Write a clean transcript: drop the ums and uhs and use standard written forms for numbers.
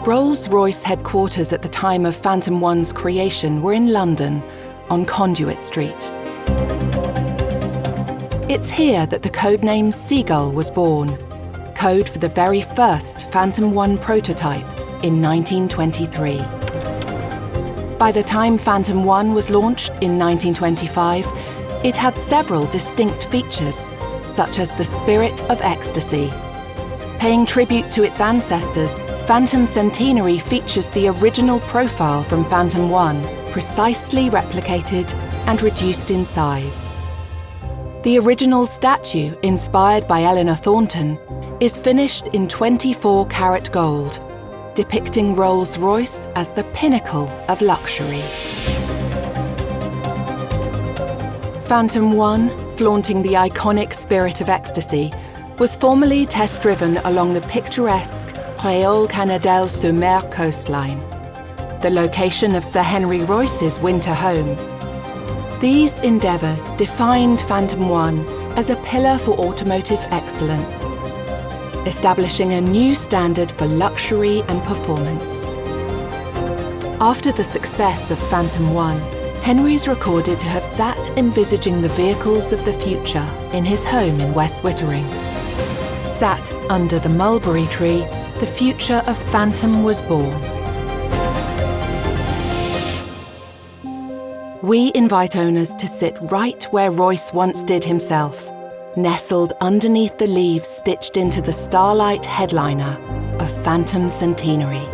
Rolls-Royce headquarters at the time of Phantom 1's creation were in London, on Conduit Street. It's here that the codename Seagull was born, code for the very first Phantom 1 prototype in 1923. By the time Phantom 1 was launched in 1925, it had several distinct features, such as the Spirit of Ecstasy. Paying tribute to its ancestors, Phantom Centenary features the original profile from Phantom 1, precisely replicated and reduced in size. The original statue, inspired by Eleanor Thornton, is finished in 24-karat gold, depicting Rolls-Royce as the pinnacle of luxury. Phantom 1, flaunting the iconic Spirit of Ecstasy, was formerly test-driven along the picturesque Canadelle-sur-Mer coastline, the location of Sir Henry Royce's winter home. These endeavours defined Phantom 1 as a pillar for automotive excellence, establishing a new standard for luxury and performance. After the success of Phantom 1, Henry is recorded to have sat envisaging the vehicles of the future in his home in West Wittering. Sat under the mulberry tree, the future of Phantom was born. We invite owners to sit right where Royce once did himself, nestled underneath the leaves stitched into the starlight headliner of Phantom Centenary.